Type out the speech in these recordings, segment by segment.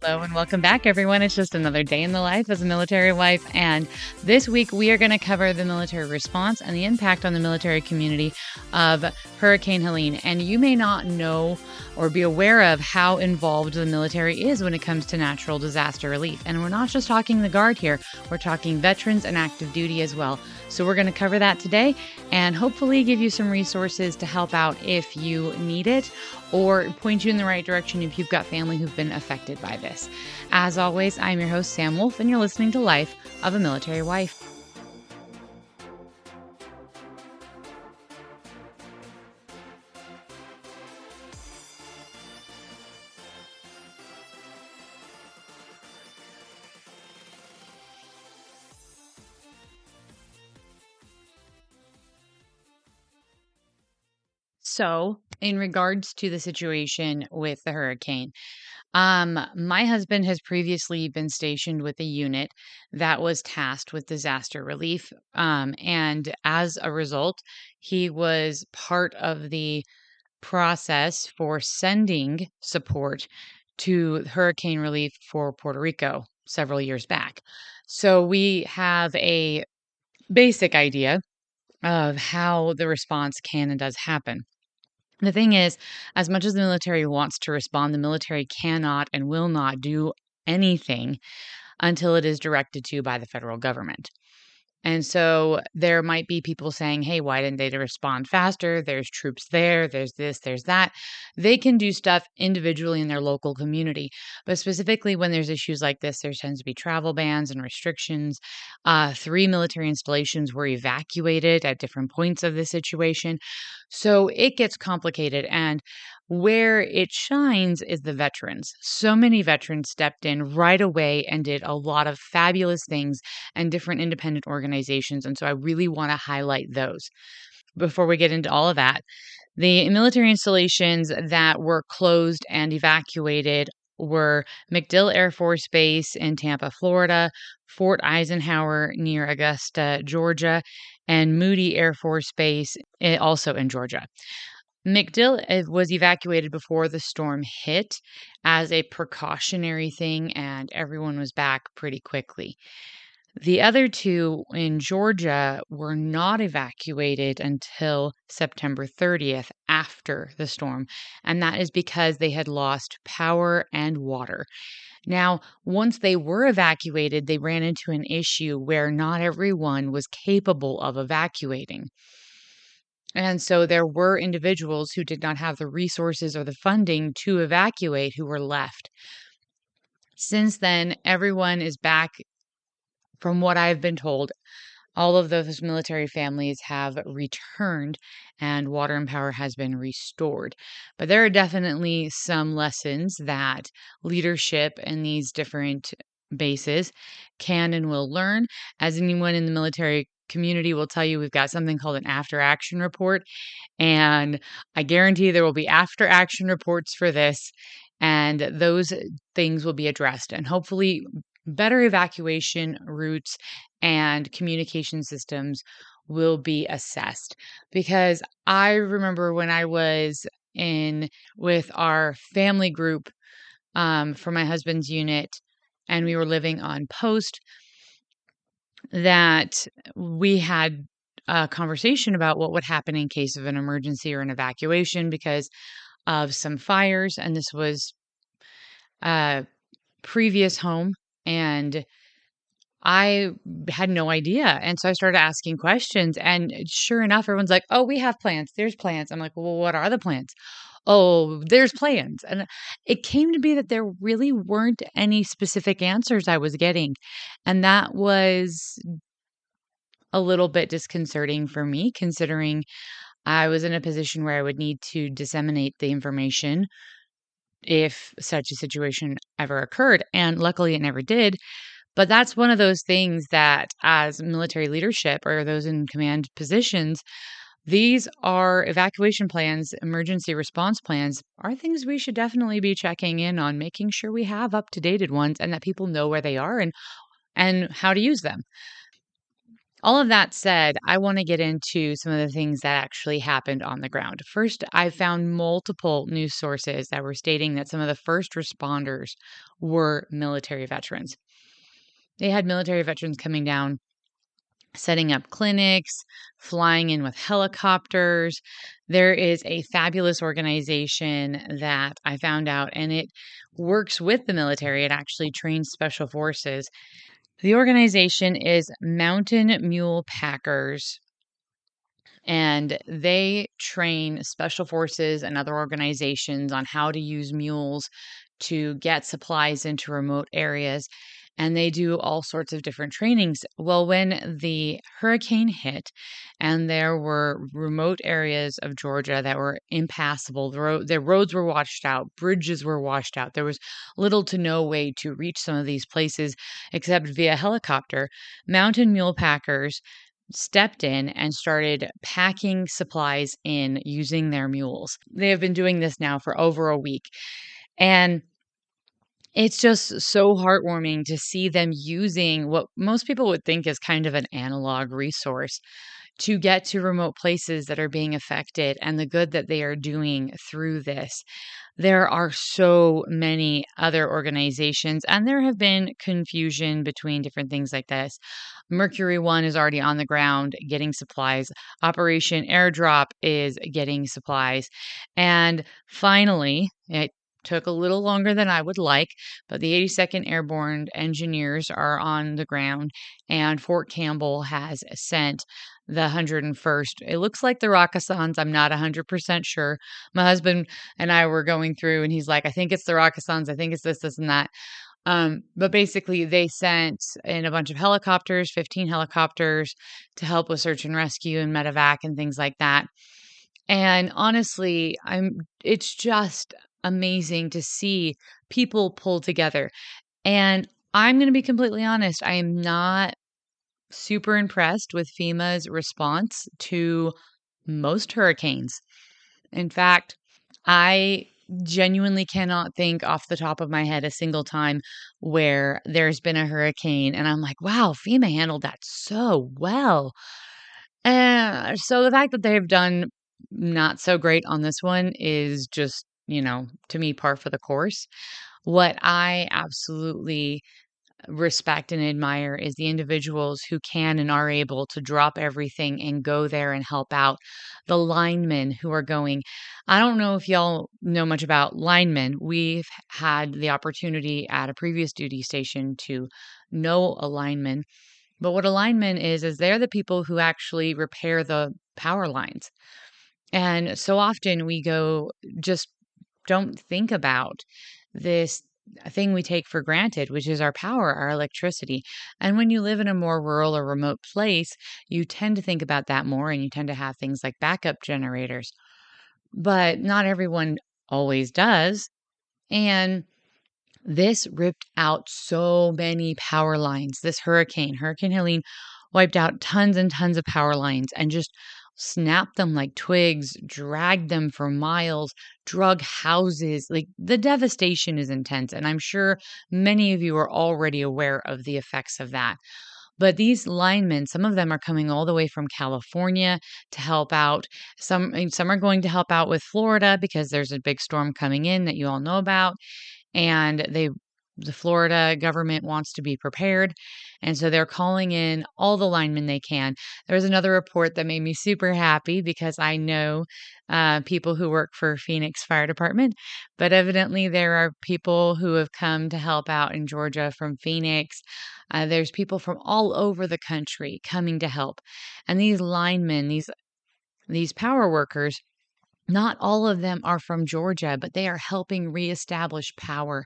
Hello and welcome back, everyone. It's just another day in the life as a military wife. And this week, we are going to cover the military response and the impact on the military community of Hurricane Helene. And you may not know or be aware of how involved the military is when it comes to natural disaster relief. And we're not just talking the Guard here, we're talking veterans and active duty as well. So we're going to cover that today and hopefully give you some resources to help out if you need it or point you in the right direction if you've got family who've been affected by this. As always, I'm your host, Sam Wolf, and you're listening to Life of a Military Wife. So, in regards to the situation with the hurricane, my husband has previously been stationed with a unit that was tasked with disaster relief. And as a result, he was part of the process for sending support to hurricane relief for Puerto Rico several years back. So we have a basic idea of how the response can and does happen. The thing is, as much as the military wants to respond, the military cannot and will not do anything until it is directed to by the federal government. And so there might be people saying, hey, why didn't they respond faster? There's troops there, there's this, there's that. They can do stuff individually in their local community. But specifically when there's issues like this, there tends to be travel bans and restrictions. 3 military installations were evacuated at different points of the situation. So it gets complicated. And where it shines is the veterans. So many veterans stepped in right away and did a lot of fabulous things and different independent organizations. And so I really want to highlight those. Before we get into all of that, the military installations that were closed and evacuated were MacDill Air Force Base in Tampa, Florida, Fort Eisenhower near Augusta, Georgia, and Moody Air Force Base also in Georgia. MacDill was evacuated before the storm hit as a precautionary thing, and everyone was back pretty quickly. The other 2 in Georgia were not evacuated until September 30th after the storm, and that is because they had lost power and water. Now, once they were evacuated, they ran into an issue where not everyone was capable of evacuating. And so there were individuals who did not have the resources or the funding to evacuate who were left. Since then, everyone is back. From what I've been told, all of those military families have returned and water and power has been restored. But there are definitely some lessons that leadership in these different bases can and will learn. As anyone in the military community will tell you, we've got something called an after action report. And I guarantee there will be after action reports for this. And those things will be addressed. And hopefully, better evacuation routes and communication systems will be assessed. Because I remember when I was in with our family group for my husband's unit, and we were living on post, that we had a conversation about what would happen in case of an emergency or an evacuation because of some fires. And this was a previous home. And I had no idea. And so I started asking questions. And sure enough, everyone's like, oh, we have plans. There's plans. I'm like, well, what are the plans? Oh, there's plans. And it came to be that there really weren't any specific answers I was getting. And that was a little bit disconcerting for me, considering I was in a position where I would need to disseminate the information if such a situation ever occurred. And luckily, it never did. But that's one of those things that, as military leadership or those in command positions, these are evacuation plans, emergency response plans, are things we should definitely be checking in on, making sure we have up-to-date ones and that people know where they are and how to use them. All of that said, I want to get into some of the things that actually happened on the ground. First, I found multiple news sources that were stating that some of the first responders were military veterans. They had military veterans coming down, setting up clinics, flying in with helicopters. There is a fabulous organization that I found out, and it works with the military. It actually trains special forces. The organization is Mountain Mule Packers, and they train special forces and other organizations on how to use mules to get supplies into remote areas. And they do all sorts of different trainings. Well, when the hurricane hit and there were remote areas of Georgia that were impassable, their roads were washed out, bridges were washed out. There was little to no way to reach some of these places except via helicopter. Mountain mule packers stepped in and started packing supplies in using their mules. They have been doing this now for over a week. And it's just so heartwarming to see them using what most people would think is kind of an analog resource to get to remote places that are being affected and the good that they are doing through this. There are so many other organizations, and there have been confusion between different things like this. Mercury One is already on the ground getting supplies. Operation Airdrop is getting supplies. And finally, it took a little longer than I would like, but the 82nd Airborne Engineers are on the ground, and Fort Campbell has sent the 101st. It looks like the Rakasans. I'm not 100% sure. My husband and I were going through, and he's like, I think it's the Rakasans. I think it's this, and that. But basically, they sent in a bunch of helicopters, 15 helicopters, to help with search and rescue and medevac and things like that. And honestly, it's just amazing to see people pull together. And I'm going to be completely honest, I am not super impressed with FEMA's response to most hurricanes. In fact, I genuinely cannot think off the top of my head a single time where there's been a hurricane and I'm like, wow, FEMA handled that so well. And so the fact that they've done not so great on this one is just, to me, par for the course. What I absolutely respect and admire is the individuals who can and are able to drop everything and go there and help out. The linemen who are going. I don't know if y'all know much about linemen. We've had the opportunity at a previous duty station to know a lineman. But what a lineman is they're the people who actually repair the power lines. And so often we just don't think about this thing we take for granted, which is our power, our electricity. And when you live in a more rural or remote place, you tend to think about that more and you tend to have things like backup generators. But not everyone always does. And this ripped out so many power lines. This Hurricane Helene, wiped out tons and tons of power lines and just snapped them like twigs, dragged them for miles, drug houses. Like the devastation is intense. And I'm sure many of you are already aware of the effects of that. But these linemen, some of them are coming all the way from California to help out. Some are going to help out with Florida because there's a big storm coming in that you all know about, and the Florida government wants to be prepared. And so they're calling in all the linemen they can. There was another report that made me super happy because I know people who work for Phoenix Fire Department, but evidently there are people who have come to help out in Georgia from Phoenix. There's people from all over the country coming to help. And these linemen, these power workers, not all of them are from Georgia, but they are helping reestablish power.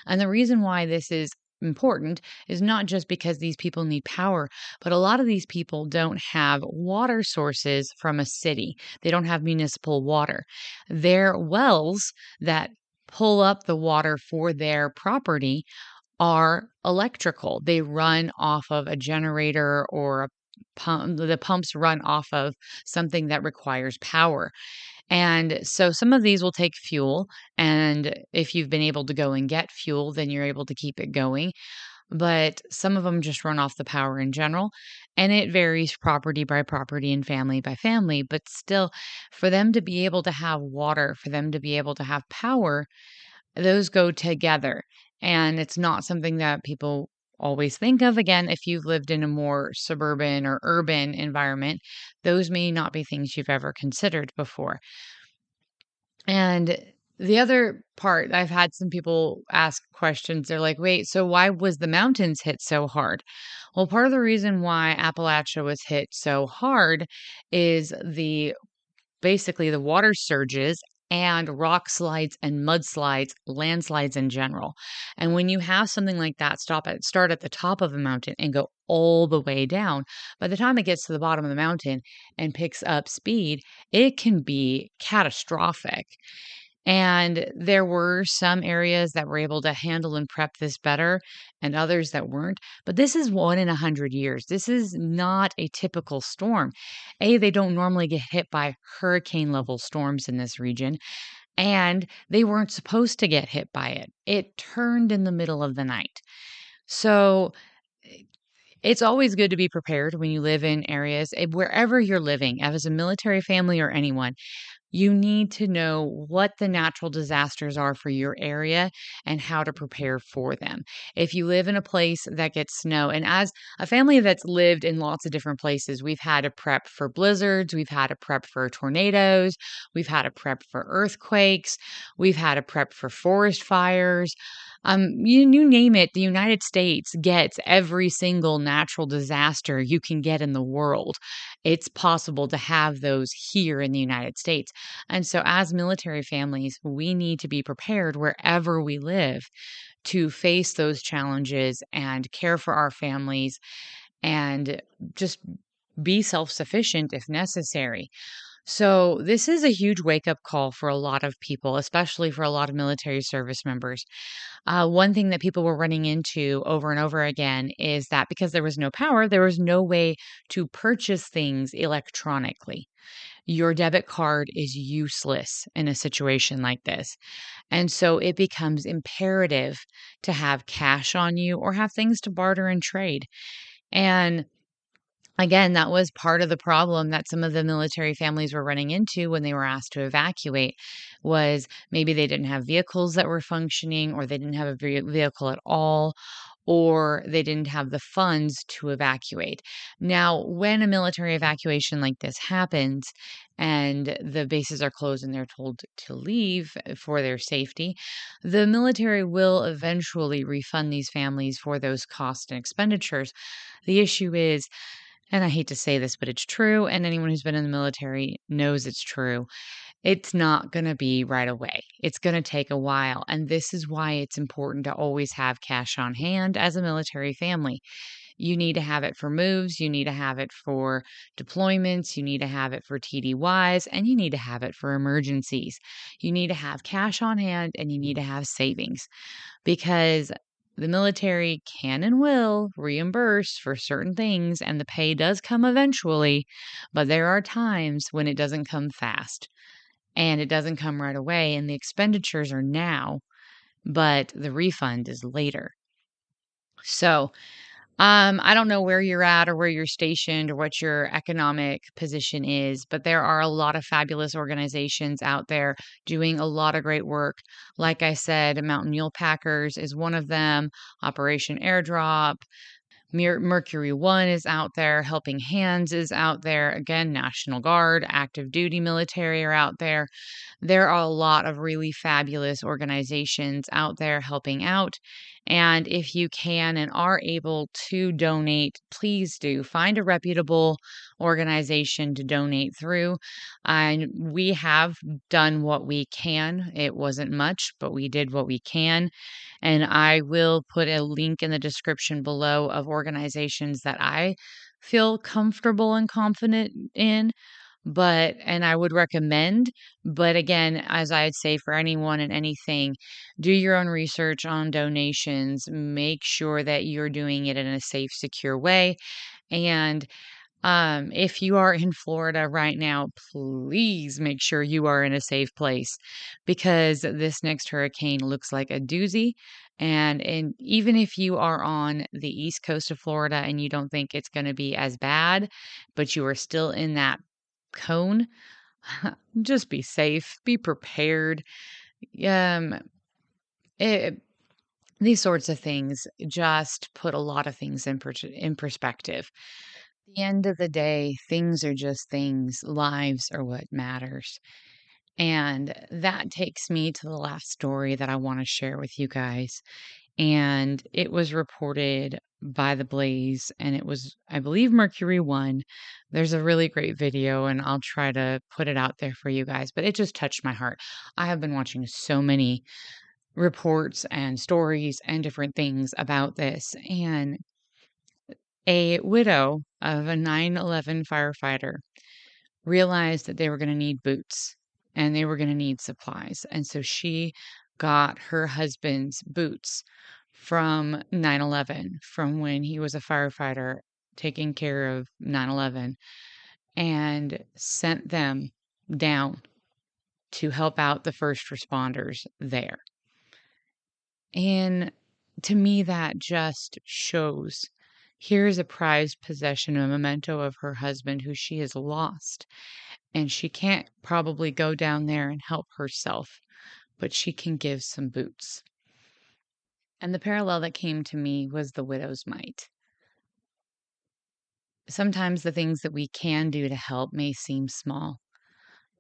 And the reason why this is important is not just because these people need power, but a lot of these people don't have water sources from a city. They don't have municipal water. Their wells that pull up the water for their property are electrical. They run off of a generator or a pump. The pumps run off of something that requires power. And so some of these will take fuel. And if you've been able to go and get fuel, then you're able to keep it going. But some of them just run off the power in general. And it varies property by property and family by family, but still, for them to be able to have water, for them to be able to have power, those go together. And it's not something that people always think of. Again, if you've lived in a more suburban or urban environment, those may not be things you've ever considered before. And the other part, I've had some people ask questions. They're like, wait, so why was the mountains hit so hard? Well, part of the reason why Appalachia was hit so hard is basically the water surges and rock slides and mudslides, landslides in general. And when you have something like that start at the top of a mountain and go all the way down, by the time it gets to the bottom of the mountain and picks up speed, it can be catastrophic. And there were some areas that were able to handle and prep this better and others that weren't. But this is one in 100 years. This is not a typical storm. They don't normally get hit by hurricane level storms in this region, and they weren't supposed to get hit by it. It turned in the middle of the night. So it's always good to be prepared when you live in areas, wherever you're living, as a military family or anyone. You need to know what the natural disasters are for your area and how to prepare for them. If you live in a place that gets snow, and as a family that's lived in lots of different places, we've had to prep for blizzards, we've had to prep for tornadoes, we've had to prep for earthquakes, we've had to prep for forest fires. You name it, the United States gets every single natural disaster you can get in the world. It's possible to have those here in the United States. And so, as military families, we need to be prepared wherever we live to face those challenges and care for our families and just be self sufficient if necessary. So, this is a huge wake up call for a lot of people, especially for a lot of military service members. One thing that people were running into over and over again is that because there was no power, there was no way to purchase things electronically. Your debit card is useless in a situation like this. And so it becomes imperative to have cash on you or have things to barter and trade. And again, that was part of the problem that some of the military families were running into when they were asked to evacuate was maybe they didn't have vehicles that were functioning or they didn't have a vehicle at all or they didn't have the funds to evacuate. Now, when a military evacuation like this happens and the bases are closed and they're told to leave for their safety, the military will eventually refund these families for those costs and expenditures. The issue is, and I hate to say this, but it's true, and anyone who's been in the military knows it's true. It's not going to be right away. It's going to take a while. And this is why it's important to always have cash on hand as a military family. You need to have it for moves, you need to have it for deployments, you need to have it for TDYs, and you need to have it for emergencies. You need to have cash on hand and you need to have savings because the military can and will reimburse for certain things, and the pay does come eventually, but there are times when it doesn't come fast and it doesn't come right away, and the expenditures are now, but the refund is later. So, I don't know where you're at or where you're stationed or what your economic position is, but there are a lot of fabulous organizations out there doing a lot of great work. Like I said, Mountain Mule Packers is one of them, Operation Airdrop. Mercury One is out there, Helping Hands is out there. Again, National Guard, active duty military are out there. There are a lot of really fabulous organizations out there helping out. And if you can and are able to donate, please do find a reputable organization to donate through. And we have done what we can. It wasn't much, but we did what we can. And I will put a link in the description below of organizations that I feel comfortable and confident in, and I would recommend. But again, as I'd say for anyone and anything, do your own research on donations. Make sure that you're doing it in a safe, secure way. And if you are in Florida right now, please make sure you are in a safe place because this next hurricane looks like a doozy. And even if you are on the east coast of Florida and you don't think it's going to be as bad, but you are still in that cone, just be safe, be prepared. Um, it, these sorts of things just put a lot of things in perspective. At the end of the day, things are just things. Lives are what matters. And that takes me to the last story that I want to share with you guys. And it was reported by The Blaze, and it was, I believe, Mercury One. There's a really great video, and I'll try to put it out there for you guys, but it just touched my heart. I have been watching so many reports and stories and different things about this. And a widow of a 9/11 firefighter realized that they were going to need boots and they were going to need supplies. And so she got her husband's boots from 9/11, from when he was a firefighter taking care of 9/11, and sent them down to help out the first responders there. And to me, that just shows here's a prized possession, a memento of her husband who she has lost. And she can't probably go down there and help herself, but she can give some boots. And the parallel that came to me was the widow's mite. Sometimes the things that we can do to help may seem small,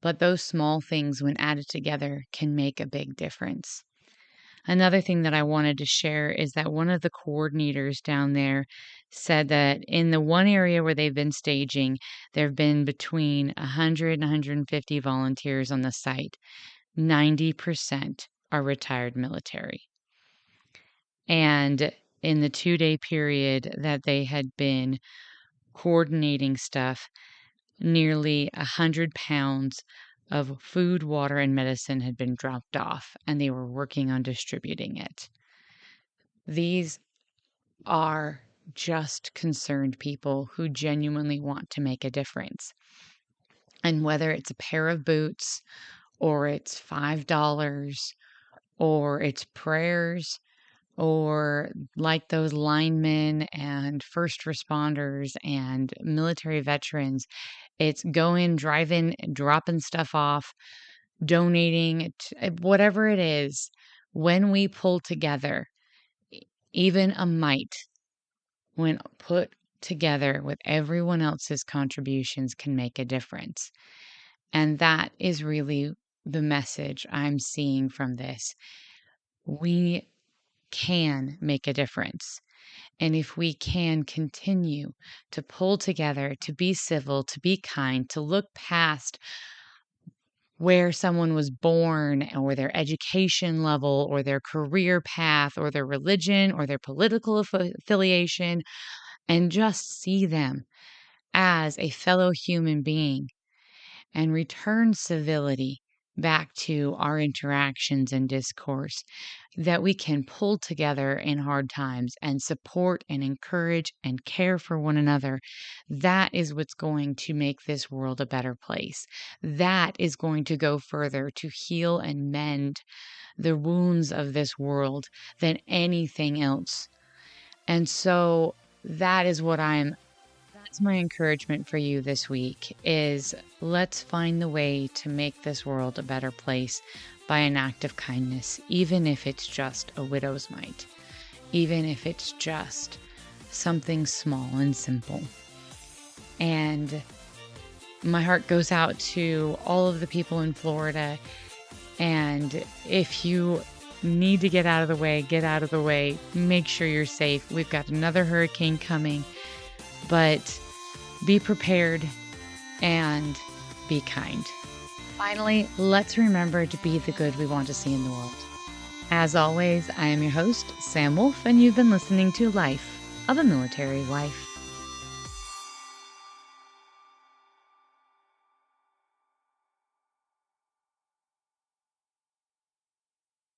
but those small things, when added together, can make a big difference. Another thing that I wanted to share is that one of the coordinators down there said that in the one area where they've been staging, there have been between 100 and 150 volunteers on the site. 90% are retired military. And in the 2-day period that they had been coordinating stuff, nearly 100 pounds of food, water, and medicine had been dropped off, and they were working on distributing it. These are just concerned people who genuinely want to make a difference. And whether it's a pair of boots, or it's $5, or it's prayers, or like those linemen and first responders and military veterans, it's going, driving, dropping stuff off, donating, whatever it is. When we pull together, even a mite, when put together with everyone else's contributions, can make a difference. And that is really the message I'm seeing from this. We can make a difference. And if we can continue to pull together, to be civil, to be kind, to look past where someone was born or their education level or their career path or their religion or their political affiliation, and just see them as a fellow human being, and return civility back to our interactions and discourse, that we can pull together in hard times and support and encourage and care for one another. That is what's going to make this world a better place. That is going to go further to heal and mend the wounds of this world than anything else. And so that's my encouragement for you this week, is let's find the way to make this world a better place by an act of kindness, even if it's just a widow's mite, even if it's just something small and simple. And my heart goes out to all of the people in Florida. And if you need to get out of the way, get out of the way. Make sure you're safe. We've got another hurricane coming. But be prepared and be kind. Finally, let's remember to be the good we want to see in the world. As always, I am your host, Sam Wolf, and you've been listening to Life of a Military Wife.